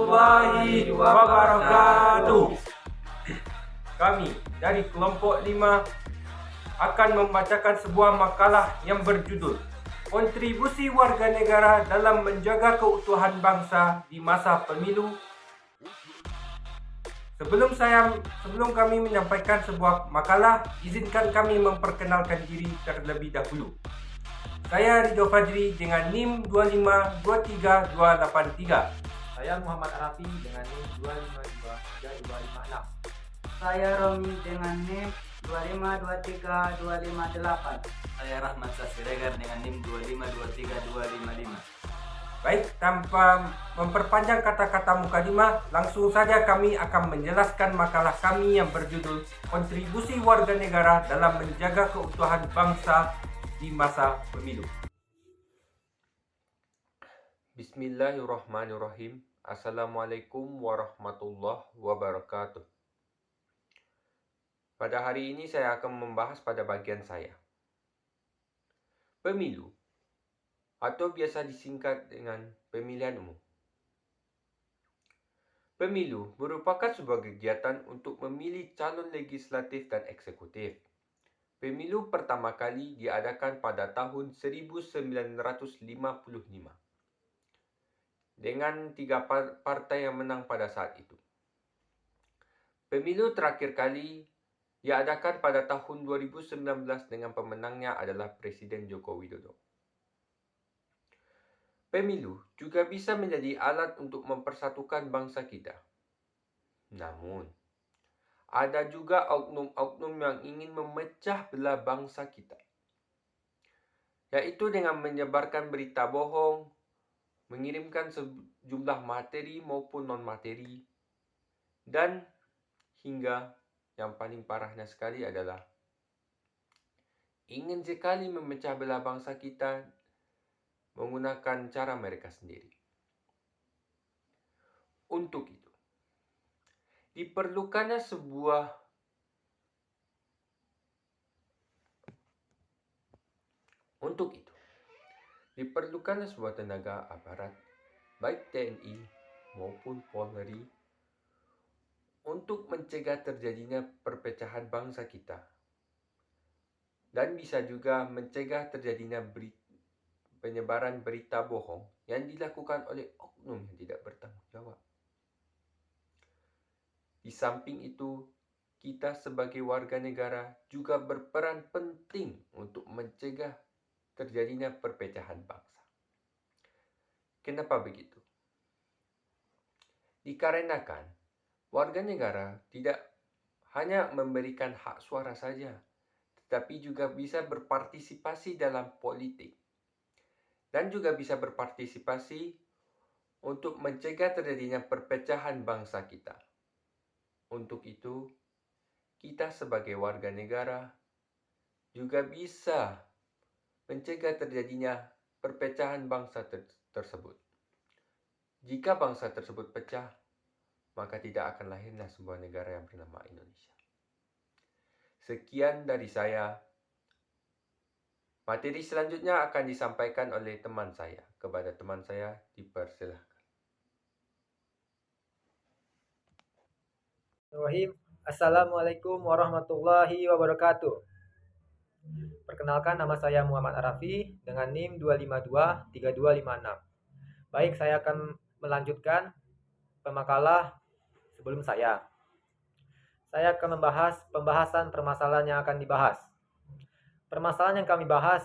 warahmatullahi wabarakatuh. Kami dari kelompok 5 akan membacakan sebuah makalah yang berjudul Kontribusi Warga Negara dalam Menjaga Keutuhan Bangsa di Masa Pemilu. Sebelum kami menyampaikan sebuah makalah, izinkan kami memperkenalkan diri terlebih dahulu. Saya Ridho Fajri dengan NIM 2523283. Saya Muhammad Arafi dengan NIM 2523256. Saya Romi dengan NIM 2523258. Saya Rahmat Siregar dengan NIM 2523255. Baik, tanpa memperpanjang kata-kata mukadimah, langsung saja kami akan menjelaskan makalah kami yang berjudul Kontribusi Warga Negara dalam Menjaga Keutuhan Bangsa di Masa Pemilu. Bismillahirrahmanirrahim. Assalamualaikum warahmatullahi wabarakatuh. Pada hari ini saya akan membahas pada bagian saya. Pemilu atau biasa disingkat dengan pemilihan umum. Pemilu merupakan sebuah kegiatan untuk memilih calon legislatif dan eksekutif. Pemilu pertama kali diadakan pada tahun 1955 dengan 3 partai yang menang pada saat itu. Pemilu terakhir kali diadakan pada tahun 2019 dengan pemenangnya adalah Presiden Joko Widodo. Pemilu juga bisa menjadi alat untuk mempersatukan bangsa kita. Namun, ada juga oknum-oknum yang ingin memecah belah bangsa kita, yaitu dengan menyebarkan berita bohong, mengirimkan sejumlah materi maupun non-materi, dan hingga yang paling parahnya sekali adalah ingin sekali memecah belah bangsa kita menggunakan cara mereka sendiri. Untuk itu, diperlukannya sebuah tenaga aparat, baik TNI maupun Polri, untuk mencegah terjadinya perpecahan bangsa kita, dan bisa juga mencegah terjadinya penyebaran berita bohong yang dilakukan oleh oknum yang tidak bertanggung jawab. Di samping itu, kita sebagai warga negara juga berperan penting untuk mencegah terjadinya perpecahan bangsa. Kenapa begitu? Dikarenakan warga negara tidak hanya memberikan hak suara saja, tetapi juga bisa berpartisipasi dalam politik dan juga bisa berpartisipasi untuk mencegah terjadinya perpecahan bangsa kita. Untuk itu, kita sebagai warga negara juga bisa mencegah terjadinya perpecahan bangsa tersebut. Jika bangsa tersebut pecah, maka tidak akan lahirnya sebuah negara yang bernama Indonesia. Sekian dari saya. Materi selanjutnya akan disampaikan oleh teman saya. Kepada teman saya, dipersilahkan. Assalamualaikum warahmatullahi wabarakatuh. Perkenalkan, nama saya Muhammad Arafi dengan NIM 2523256. Baik, saya akan melanjutkan pemakalah sebelum saya. Saya akan membahas pembahasan permasalahan yang akan dibahas. Permasalahan yang kami bahas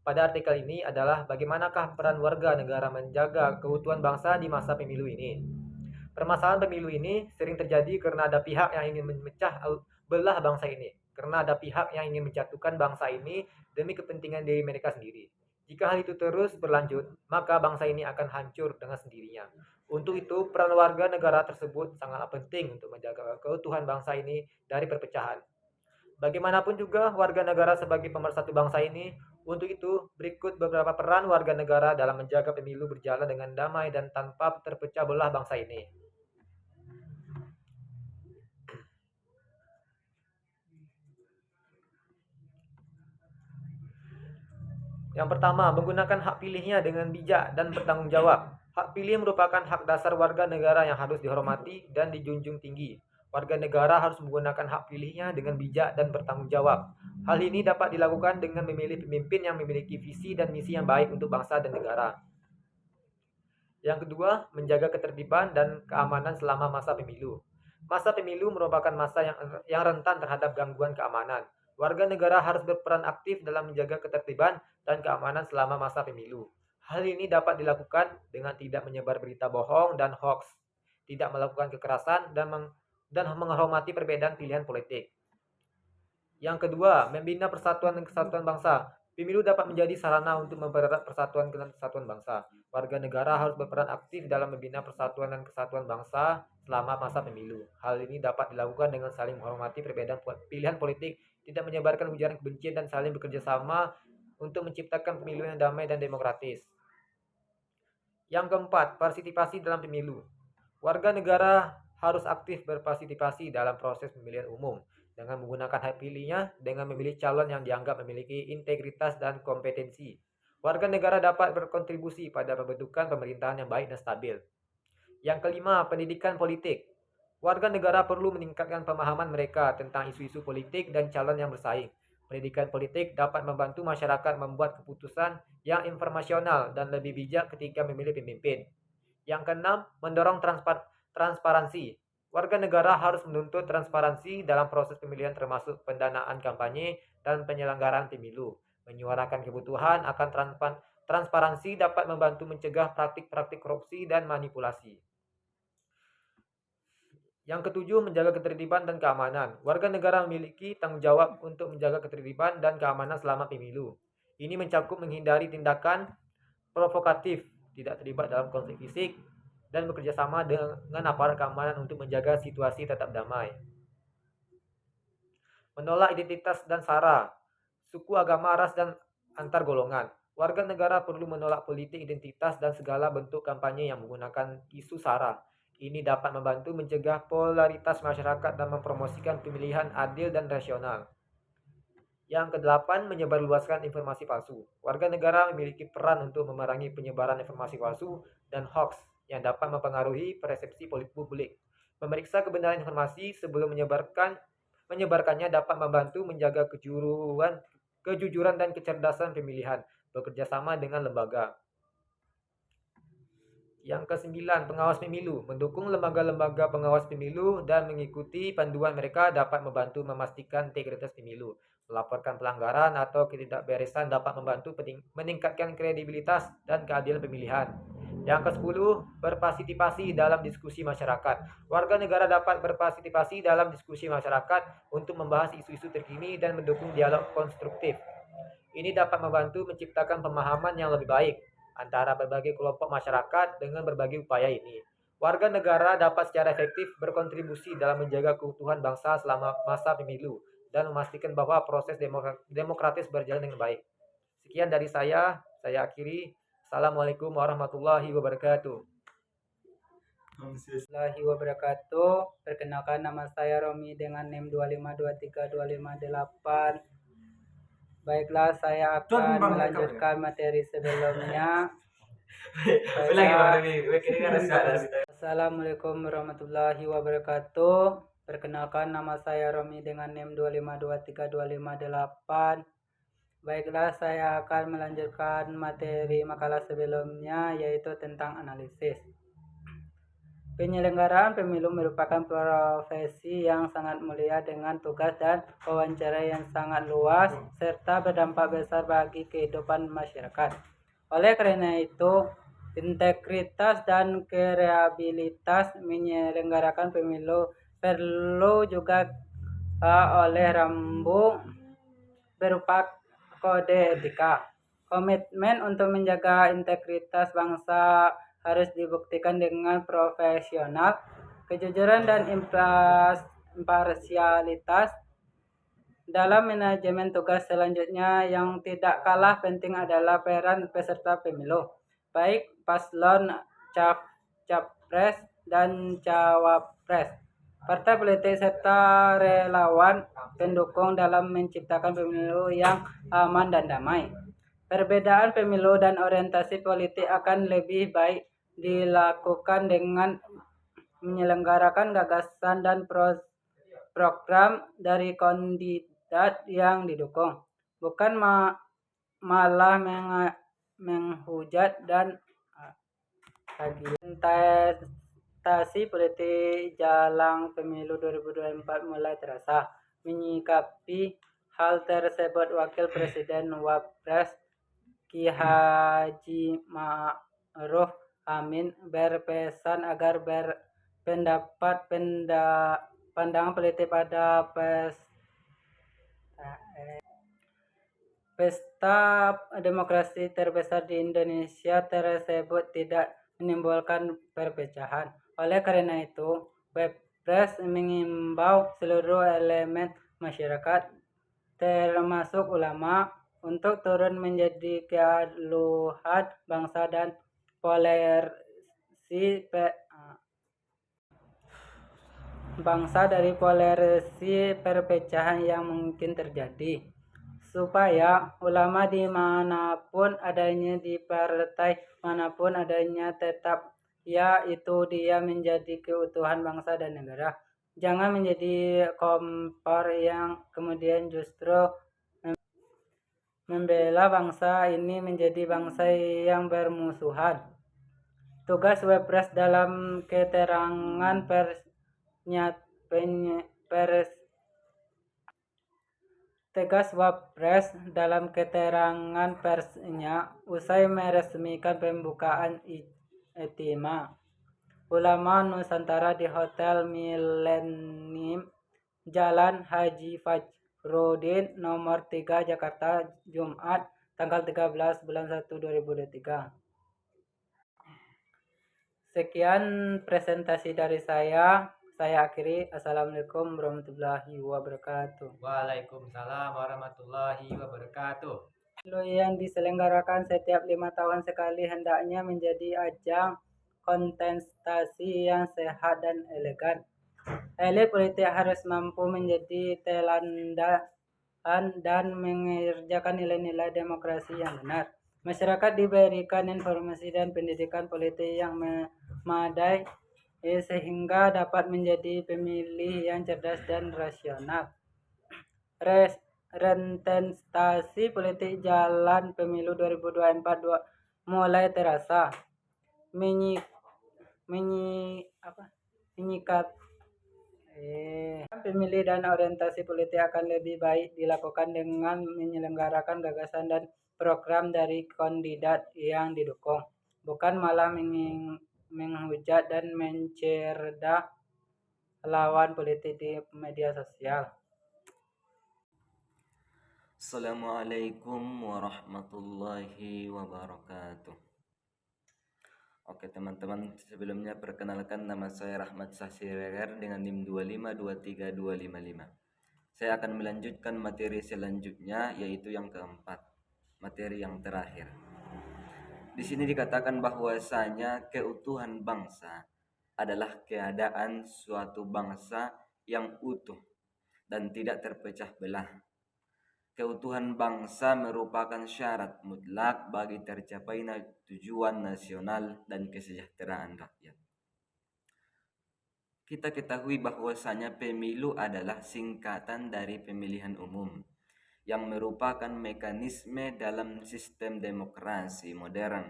pada artikel ini adalah bagaimanakah peran warga negara menjaga keutuhan bangsa di masa pemilu ini. Permasalahan pemilu ini sering terjadi karena ada pihak yang ingin memecah belah bangsa ini, karena ada pihak yang ingin menjatuhkan bangsa ini demi kepentingan diri mereka sendiri. Jika hal itu terus berlanjut, maka bangsa ini akan hancur dengan sendirinya. Untuk itu, peran warga negara tersebut sangatlah penting untuk menjaga keutuhan bangsa ini dari perpecahan. Bagaimanapun juga warga negara sebagai pemersatu bangsa ini. Untuk itu, berikut beberapa peran warga negara dalam menjaga pemilu berjalan dengan damai dan tanpa terpecah belah bangsa ini. Yang pertama, menggunakan hak pilihnya dengan bijak dan bertanggung jawab. Hak pilih merupakan hak dasar warga negara yang harus dihormati dan dijunjung tinggi. Warga negara harus menggunakan hak pilihnya dengan bijak dan bertanggung jawab. Hal ini dapat dilakukan dengan memilih pemimpin yang memiliki visi dan misi yang baik untuk bangsa dan negara. Yang kedua, menjaga ketertiban dan keamanan selama masa pemilu. Masa pemilu merupakan masa yang rentan terhadap gangguan keamanan. Warga negara harus berperan aktif dalam menjaga ketertiban dan keamanan selama masa pemilu. Hal ini dapat dilakukan dengan tidak menyebar berita bohong dan hoax, tidak melakukan kekerasan, dan menghormati perbedaan pilihan politik. Yang kedua, membina persatuan dan kesatuan bangsa. Pemilu dapat menjadi sarana untuk mempererat persatuan dan kesatuan bangsa. Warga negara harus berperan aktif dalam membina persatuan dan kesatuan bangsa selama masa pemilu. Hal ini dapat dilakukan dengan saling menghormati perbedaan pilihan politik, tidak menyebarkan ujaran kebencian, dan saling bekerja sama untuk menciptakan pemilu yang damai dan demokratis. Yang keempat, partisipasi dalam pemilu. Warga negara harus aktif berpartisipasi dalam proses pemilihan umum dengan menggunakan hak pilihnya dengan memilih calon yang dianggap memiliki integritas dan kompetensi. Warga negara dapat berkontribusi pada pembentukan pemerintahan yang baik dan stabil. Yang kelima, pendidikan politik. Warga negara perlu meningkatkan pemahaman mereka tentang isu-isu politik dan calon yang bersaing. Pendidikan politik dapat membantu masyarakat membuat keputusan yang informasional dan lebih bijak ketika memilih pemimpin. Yang keenam, mendorong transparansi. Warga negara harus menuntut transparansi dalam proses pemilihan termasuk pendanaan kampanye dan penyelenggaraan pemilu. Menyuarakan kebutuhan akan transparansi dapat membantu mencegah praktik-praktik korupsi dan manipulasi. Yang ketujuh, menjaga ketertiban dan keamanan. Warga negara memiliki tanggung jawab untuk menjaga ketertiban dan keamanan selama pemilu. Ini mencakup menghindari tindakan provokatif, tidak terlibat dalam konflik fisik, dan bekerja sama dengan aparat keamanan untuk menjaga situasi tetap damai. Menolak identitas dan sara, suku, agama, ras, dan antar golongan. Warga negara perlu menolak politik identitas dan segala bentuk kampanye yang menggunakan isu sara. Ini dapat membantu mencegah polaritas masyarakat dan mempromosikan pemilihan adil dan rasional. Yang kedelapan, menyebarluaskan informasi palsu. Warga negara memiliki peran untuk memerangi penyebaran informasi palsu dan hoax yang dapat mempengaruhi persepsi publik. Memeriksa kebenaran informasi sebelum menyebarkannya dapat membantu menjaga kejujuran dan kecerdasan pemilihan, bekerja sama dengan lembaga. Yang kesembilan, pengawas pemilu. Mendukung lembaga-lembaga pengawas pemilu dan mengikuti panduan mereka dapat membantu memastikan integritas pemilu. Melaporkan pelanggaran atau ketidakberesan dapat membantu meningkatkan kredibilitas dan keadilan pemilihan. Yang ke-10, berpartisipasi dalam diskusi masyarakat. Warga negara dapat berpartisipasi dalam diskusi masyarakat untuk membahas isu-isu terkini dan mendukung dialog konstruktif. Ini dapat membantu menciptakan pemahaman yang lebih baik antara berbagai kelompok masyarakat. Dengan berbagai upaya ini, warga negara dapat secara efektif berkontribusi dalam menjaga keutuhan bangsa selama masa pemilu dan memastikan bahwa proses demokratis berjalan dengan baik. Sekian dari saya akhiri. Assalamualaikum warahmatullahi wabarakatuh. Warahmatullahi wabarakatuh. Perkenalkan, nama saya Romi dengan NIM 2523258. Baiklah, saya akan melanjutkan materi sebelumnya. Assalamualaikum warahmatullahi wabarakatuh. Perkenalkan, nama saya Romi dengan NIM 2523258. Baiklah, saya akan melanjutkan materi makalah sebelumnya, yaitu tentang analisis. Penyelenggaraan pemilu merupakan profesi yang sangat mulia dengan tugas dan wawancara yang sangat luas serta berdampak besar bagi kehidupan masyarakat. Oleh karena itu, integritas dan kredibilitas menyelenggarakan pemilu perlu juga oleh rambu berupa kode etika. Komitmen untuk menjaga integritas bangsa harus dibuktikan dengan profesional, kejujuran, dan imparsialitas dalam manajemen tugas. Selanjutnya, yang tidak kalah penting adalah peran peserta pemilu, baik paslon capres dan cawapres, partai politik, serta relawan pendukung dalam menciptakan pemilu yang aman dan damai. Perbedaan pemilu dan orientasi politik akan lebih baik dilakukan dengan menyelenggarakan gagasan dan program dari kandidat yang didukung, bukan malah menghujat dan kontestasi politik jelang pemilu 2024 mulai terasa. Menyikapi hal tersebut, Wakil Presiden Wapres Ki Haji Ma'ruf Amin berpesan agar pandangan politik pada pesta demokrasi terbesar di Indonesia tersebut tidak menimbulkan perpecahan. Oleh karena itu, Wapres mengimbau seluruh elemen masyarakat, termasuk ulama, untuk turun menjadi kealuhan bangsa dan dari polarisasi perpecahan yang mungkin terjadi, supaya ulama dimanapun adanya, di partai manapun adanya, tetap yaitu dia menjadi keutuhan bangsa dan negara. Jangan menjadi kompor yang kemudian justru membela bangsa ini menjadi bangsa yang bermusuhan. Tugas Wapres dalam keterangan persnya usai meresmikan pembukaan Ijtima Ulama Nusantara di Hotel Millennium, Jalan Haji Fajrudin nomor 3 Jakarta, Jumat tanggal 13 bulan 1 2023. Sekian presentasi dari saya akhiri. Assalamualaikum warahmatullahi wabarakatuh. Waalaikumsalam warahmatullahi wabarakatuh. Pemilu yang diselenggarakan setiap 5 tahun sekali hendaknya menjadi ajang kontestasi yang sehat dan elegan. Elit politik harus mampu menjadi teladan dan mengerjakan nilai-nilai demokrasi yang benar. Masyarakat diberikan informasi dan pendidikan politik yang memadai sehingga dapat menjadi pemilih yang cerdas dan rasional. Rentestasi politik jalan pemilu 2024 mulai terasa. Pemilih dan orientasi politik akan lebih baik dilakukan dengan menyelenggarakan gagasan dan program dari kandidat yang didukung, bukan malah menghujat dan mencerda lawan politik di media sosial. Assalamualaikum warahmatullahi wabarakatuh. Oke teman-teman, sebelumnya perkenalkan, nama saya Rahmat Sasiregar dengan NIM 2523255. Saya akan melanjutkan materi selanjutnya, yaitu yang keempat, materi yang terakhir. Di sini dikatakan bahwasanya keutuhan bangsa adalah keadaan suatu bangsa yang utuh dan tidak terpecah belah. Keutuhan bangsa merupakan syarat mutlak bagi tercapainya tujuan nasional dan kesejahteraan rakyat. Kita ketahui bahwasanya pemilu adalah singkatan dari pemilihan umum, yang merupakan mekanisme dalam sistem demokrasi modern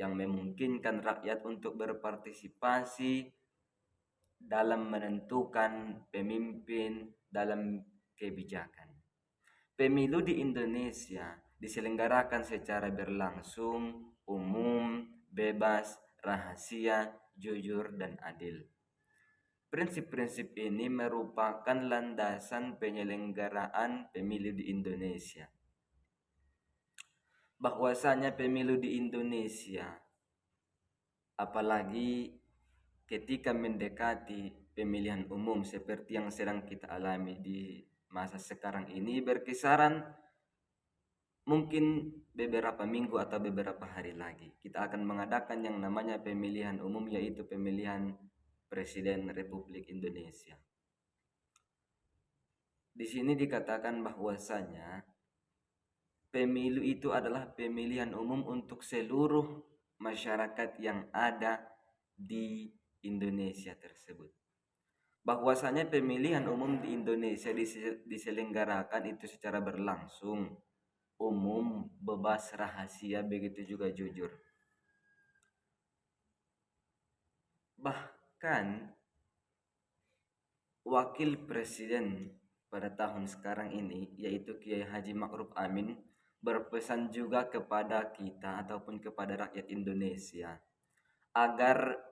yang memungkinkan rakyat untuk berpartisipasi dalam menentukan pemimpin dalam kebijakan. Pemilu di Indonesia diselenggarakan secara berlangsung, umum, bebas, rahasia, jujur, dan adil. Prinsip-prinsip ini merupakan landasan penyelenggaraan pemilu di Indonesia. Bahwasanya pemilu di Indonesia, apalagi ketika mendekati pemilihan umum seperti yang sedang kita alami di masa sekarang ini, berkisaran mungkin beberapa minggu atau beberapa hari lagi kita akan mengadakan yang namanya pemilihan umum, yaitu pemilihan Presiden Republik Indonesia. Di sini dikatakan bahwasanya pemilu itu adalah pemilihan umum untuk seluruh masyarakat yang ada di Indonesia tersebut. Bahwasanya pemilihan umum di Indonesia diselenggarakan itu secara berlangsung, umum, bebas, rahasia, begitu juga jujur. Bahkan wakil presiden pada tahun sekarang ini, yaitu Kiai Haji Ma'ruf Amin, berpesan juga kepada kita ataupun kepada rakyat Indonesia agar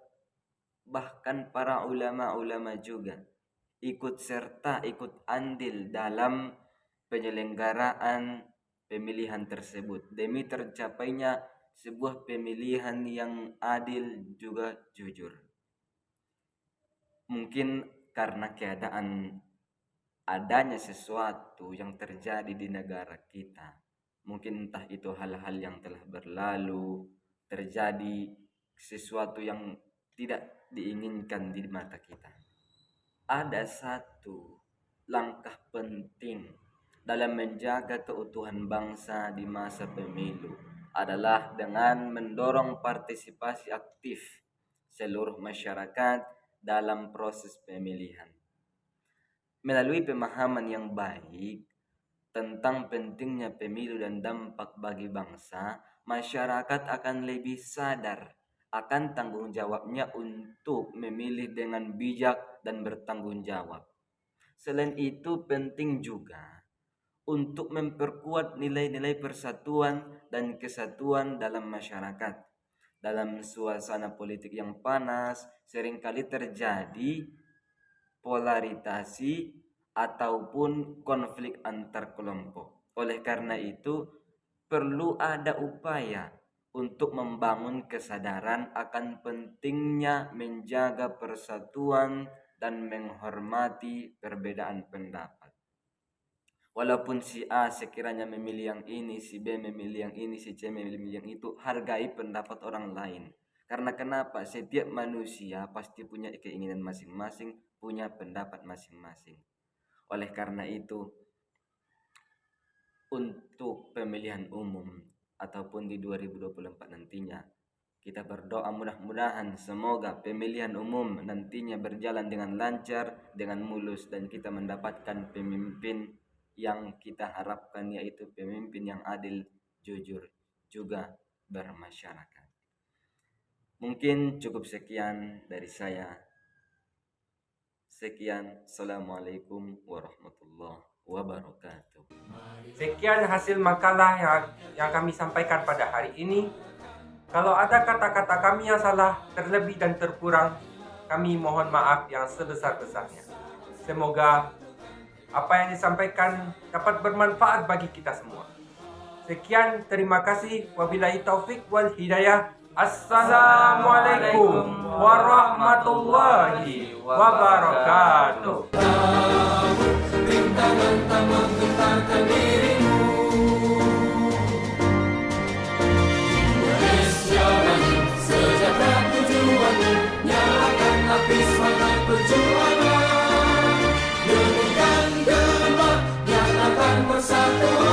bahkan para ulama-ulama juga ikut serta, ikut andil dalam penyelenggaraan pemilihan tersebut demi tercapainya sebuah pemilihan yang adil juga jujur. Mungkin karena keadaan adanya sesuatu yang terjadi di negara kita, mungkin entah itu hal-hal yang telah berlalu, terjadi sesuatu yang tidak diinginkan di mata kita. Ada satu langkah penting dalam menjaga keutuhan bangsa di masa pemilu adalah dengan mendorong partisipasi aktif seluruh masyarakat dalam proses pemilihan. Melalui pemahaman yang baik tentang pentingnya pemilu dan dampak bagi bangsa, masyarakat akan lebih sadar akan tanggung jawabnya untuk memilih dengan bijak dan bertanggung jawab. Selain itu, penting juga untuk memperkuat nilai-nilai persatuan dan kesatuan dalam masyarakat. Dalam suasana politik yang panas, seringkali terjadi polarisasi ataupun konflik antar kelompok. Oleh karena itu, perlu ada upaya untuk membangun kesadaran akan pentingnya menjaga persatuan dan menghormati perbedaan pendapat. Walaupun si A sekiranya memilih yang ini, si B memilih yang ini, si C memilih yang itu, hargai pendapat orang lain. Karena kenapa? Setiap manusia pasti punya keinginan masing-masing, punya pendapat masing-masing. Oleh karena itu, untuk pemilihan umum ataupun di 2024 nantinya, kita berdoa mudah-mudahan semoga pemilihan umum nantinya berjalan dengan lancar, dengan mulus, dan kita mendapatkan pemimpin yang kita harapkan, yaitu pemimpin yang adil, jujur, juga bermasyarakat. Mungkin cukup sekian dari saya. Sekian, Assalamualaikum warahmatullahi wabarakatuh. Sekian hasil makalah yang kami sampaikan pada hari ini. Kalau ada kata-kata kami yang salah, terlebih dan terkurang, kami mohon maaf yang sebesar-besarnya. Semoga apa yang disampaikan dapat bermanfaat bagi kita semua. Sekian, terima kasih. Wabillahi taufik wal hidayah. Assalamualaikum warahmatullahi wabarakatuh. Rintangan tak menggentarkan dirimu. Indonesia maju, sejahtera tujuanmu. Nyalakan api semangat perjuangan. Dengarkan gemak, nyatakan persatuan.